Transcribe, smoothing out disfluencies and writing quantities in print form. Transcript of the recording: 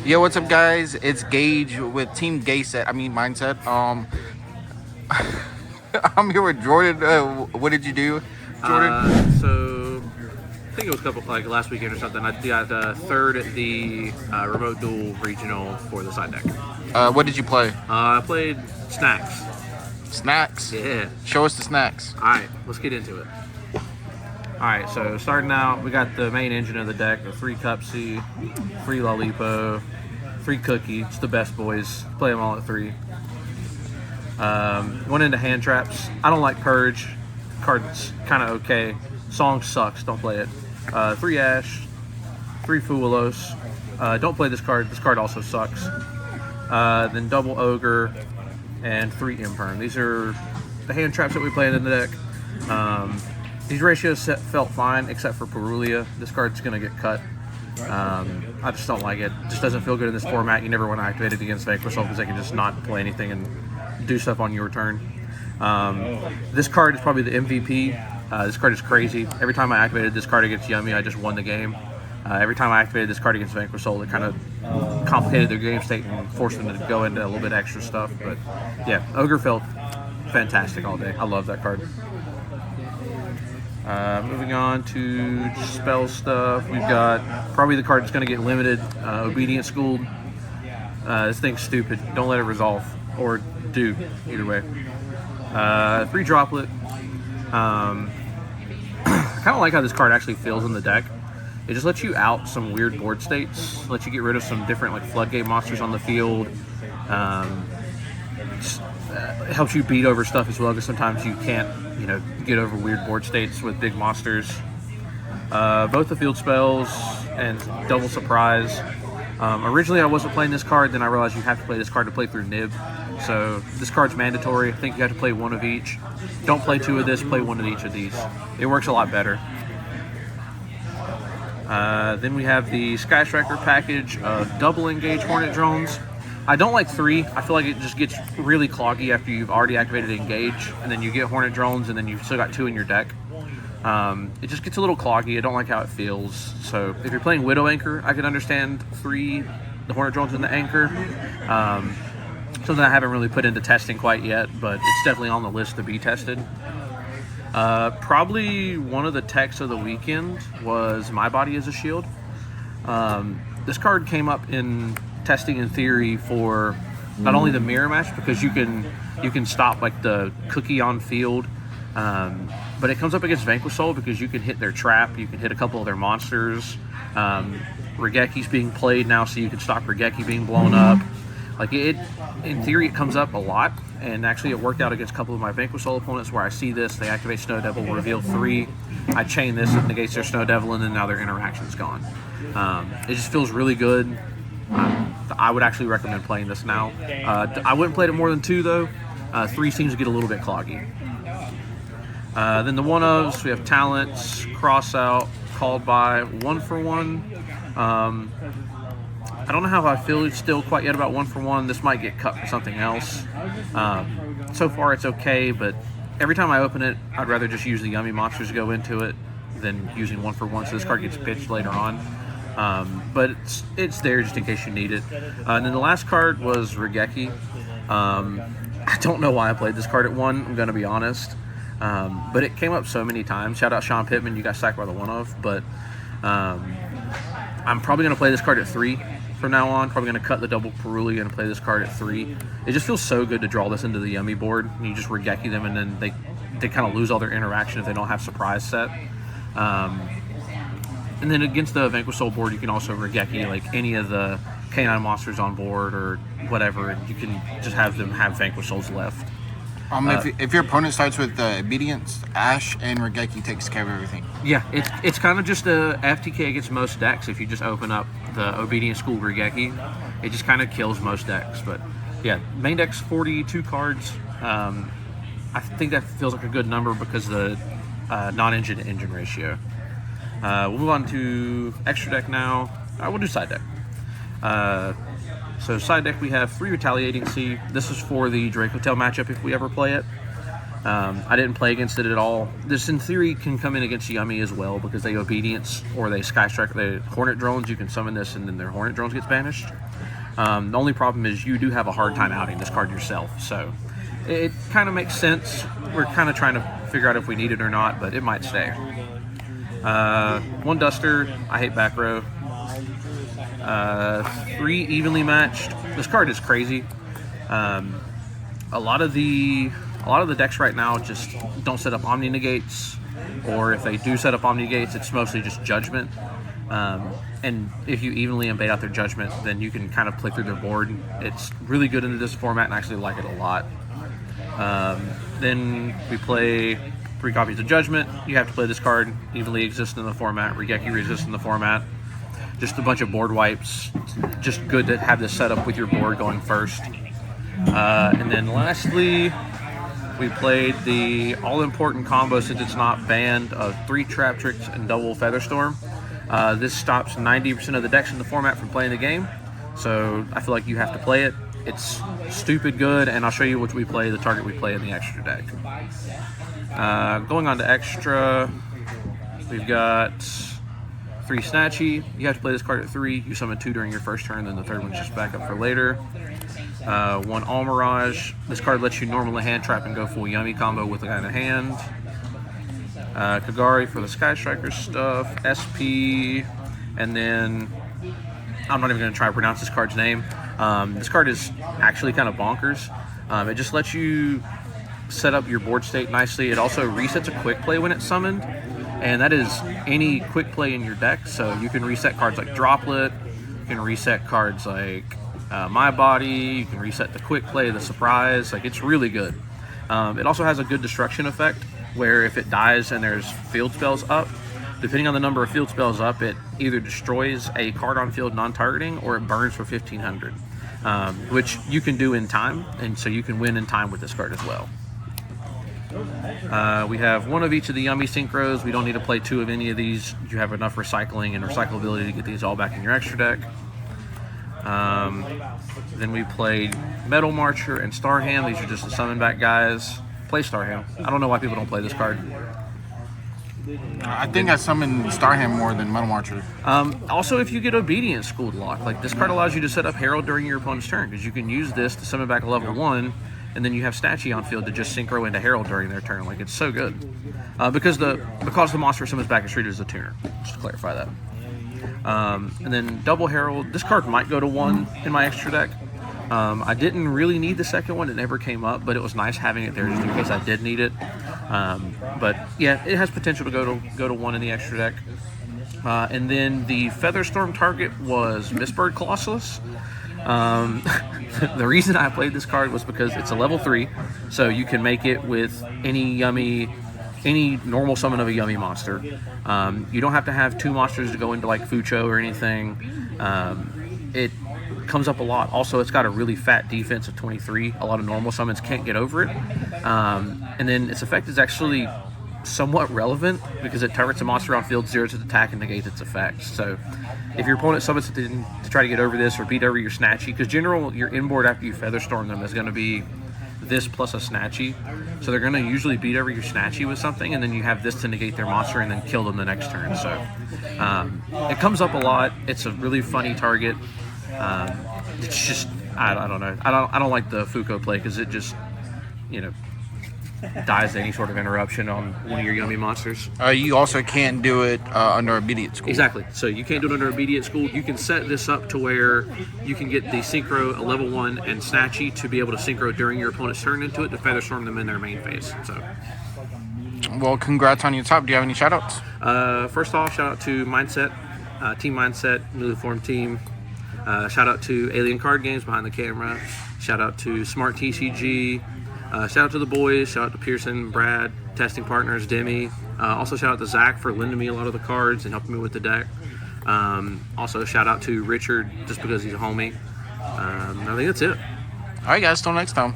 Yo, what's up, guys? It's Gage with Team Gay Set. Mindset. I'm here with Jordan. What did you do, Jordan? So I think it was a couple like last weekend or something. I got third at the remote duel regional for the side deck. What did you play? I played snacks. Snacks. Yeah. Show us the snacks. All right, let's get into it. All right, so starting out, we got the main engine of the deck: the 3 Cupsy, 3 Lolipo, 3 Cookie. It's the best boys. Play them all at 3. Went into hand traps. I don't like Purge. Card's kind of okay. Song sucks. Don't play it. 3 Ash, 3 Fuelos. Don't play this card. This card also sucks. Then double Ogre and 3 IMPERIUM. These are the hand traps that we played in the deck. These ratios felt fine except for Perulia. This card's going to get cut. I just don't like it. It just doesn't feel good in this format. You never want to activate it against Vanquish because they can just not play anything and do stuff on your turn. This card is probably the MVP. This card is crazy. Every time I activated this card against Yummy, I just won the game. Every time I activated this card against Vanquish Soul, it kind of complicated their game state and forced them to go into a little bit extra stuff. But yeah, Ogre felt fantastic all day. I love that card. Moving on to spell stuff, we've got probably the card that's going to get limited, Obedient Schooled. This thing's stupid. Don't let it resolve, or do, either way. 3 Droplet. I kind of like how this card actually feels in the deck. It just lets you out some weird board states, lets you get rid of some different like floodgate monsters on the field. It helps you beat over stuff as well, because sometimes you can't, get over weird board states with big monsters. Both the field spells and double surprise. Originally I wasn't playing this card, then I realized you have to play this card to play through Nib. So this card's mandatory. I think you have to play 1 of each. Don't play 2 of this, play 1 of each of these. It works a lot better. Then we have the Sky Striker package of double engage Hornet drones. I don't like 3. I feel like it just gets really cloggy after you've already activated Engage, and then you get Hornet drones, and then you've still got 2 in your deck. It just gets a little cloggy. I don't like how it feels. So if you're playing Widow Anchor, I can understand 3, the Hornet drones and the Anchor. Something I haven't really put into testing quite yet, but it's definitely on the list to be tested. Probably one of the techs of the weekend was My Body as a Shield. This card came up in testing in theory for not only the mirror match, because you can stop like the Cookie on field, but it comes up against Vanquish Soul because you can hit their trap, you can hit a couple of their monsters. Regeki's being played now, so you can stop Regeki being blown up. Like in theory, it comes up a lot, and actually it worked out against a couple of my Vanquish Soul opponents where I see this, they activate Snow Devil, reveal 3, I chain this, it negates their Snow Devil, and then now their interaction's gone. It just feels really good. I would actually recommend playing this now. I wouldn't play it more than 2 though. 3 seems to get a little bit cloggy. Then the 1-ofs, we have Talents, Cross Out, Called By, 1 for 1. I don't know how I feel still quite yet about 1 for 1. This might get cut for something else. So far it's okay, but every time I open it, I'd rather just use the Yummy monsters to go into it than using 1 for 1, so this card gets pitched later on. But it's there just in case you need it. And then the last card was Regeki. I don't know why I played this card at 1, I'm going to be honest. But it came up so many times. Shout out Sean Pittman, you got sacked by the 1-off. But I'm probably going to play this card at 3 from now on. Probably going to cut the double Perulia and play this card at 3. It just feels so good to draw this into the Yummy board. And you just Regeki them, and then they kind of lose all their interaction if they don't have surprise set. And then against the Vanquish Soul board, you can also Regeki like any of the canine monsters on board or whatever, and you can just have them have Vanquish Souls left. If your opponent starts with Obedience, Ash and Regeki takes care of everything. Yeah, it's kind of just a FTK against most decks. If you just open up the Obedient School Regeki, it just kind of kills most decks. But yeah, main deck's 42 cards. I think that feels like a good number because of the non-engine to engine ratio. We'll move on to extra deck now. We'll do side deck. So side deck, we have 3 Retaliating Sea. This is for the Draco Tail matchup if we ever play it. I didn't play against it at all. This, in theory, can come in against Yummy as well because they obedience or they Sky Strike, the Hornet drones. You can summon this and then their Hornet drones gets banished. The only problem is you do have a hard time outing this card yourself, so it kind of makes sense. We're kind of trying to figure out if we need it or not, but it might stay. 1 Duster. I hate back row. 3 Evenly Matched. This card is crazy. A lot of the decks right now just don't set up Omni Negates, or if they do set up Omni Negates, it's mostly just Judgment. And if you evenly embed out their Judgment, then you can kind of play through their board. It's really good in this format, and I actually like it a lot. Then we play 3 copies of Judgment. You have to play this card. Evenly exists in the format. Regeki resists in the format. Just a bunch of board wipes. Just good to have this set up with your board going first. And then lastly, we played the all-important combo, since it's not banned, of 3 Trap Tricks and double Featherstorm. This stops 90% of the decks in the format from playing the game, so I feel like you have to play it. It's stupid good, and I'll show you which we play, the target we play in the extra deck. Going on to extra, we've got 3 Snatchy. You have to play this card at 3. You summon 2 during your first turn, then the third one's just back up for later. 1 All Mirage. This card lets you normally hand trap and go full Yummy combo with a guy in a hand. Kagari for the Sky Striker stuff. SP, and then I'm not even going to try to pronounce this card's name. This card is actually kind of bonkers. It just lets you set up your board state nicely. It also resets a quick play when it's summoned, and that is any quick play in your deck. So you can reset cards like Droplet, you can reset cards like My Body, you can reset the quick play, the surprise. Like, it's really good. It also has a good destruction effect, where if it dies and there's field spells up, depending on the number of field spells up, it either destroys a card on field non-targeting or it burns for 1500, which you can do in time, and so you can win in time with this card as well. We have 1 of each of the Yummy Synchros. We don't need to play 2 of any of these. You have enough recycling and recyclability to get these all back in your extra deck. Then we played Metal Marcher and Starham. These are just the summon back guys. Play Starham. I don't know why people don't play this card. I think I summoned Starham more than Metal Marcher. Also, if you get Obedience Schooled Lock, like, this card allows you to set up Herald during your opponent's turn, because you can use this to summon back a level 1, and then you have Snatchy on field to just synchro into Herald during their turn. Like, it's so good. Because the monster summons back is treated as a tuner. Just to clarify that. And then Double Herald. This card might go to 1 in my extra deck. I didn't really need the second one. It never came up, but it was nice having it there just in case I did need it. But yeah, it has potential to go to 1 in the extra deck. And then the Featherstorm target was Mistbird Colossus. The reason I played this card was because it's a level 3, so you can make it with any normal summon of a Yummy monster. You don't have to have 2 monsters to go into like Fucho or anything. It comes up a lot. Also, it's got a really fat defense of 23. A lot of normal summons can't get over it. And then its effect is actually somewhat relevant because it targets a monster on field, zeroes its attack, and negates its effects. So if your opponent summons it to try to get over this or beat over your Snatchy, because general your inboard after you Featherstorm them is going to be this plus a Snatchy. So they're going to usually beat over your Snatchy with something, and then you have this to negate their monster and then kill them the next turn. So it comes up a lot. It's a really funny target. It's just, I don't know. I don't like the Fuko play because it just, dies to any sort of interruption on one of your Yummy monsters. You also can't do it under Obedient School. Exactly. So you can't do it under Obedient School. You can set this up to where you can get the Synchro, a level 1, and Snatchy to be able to Synchro during your opponent's turn into it to Featherstorm them in their main phase. So, well, congrats on your top. Do you have any shoutouts? First off, shout out to Mindset, Team Mindset, newly formed team. Shout out to Alien Card Games behind the camera. Shout out to SMARTTCG. Shout out to the boys. Shout out to Pearson, Brad, testing partners, Demi. Also shout out to Zach for lending me a lot of the cards and helping me with the deck. Also shout out to Richard just because he's a homie. I think that's it. All right, guys. Till next time.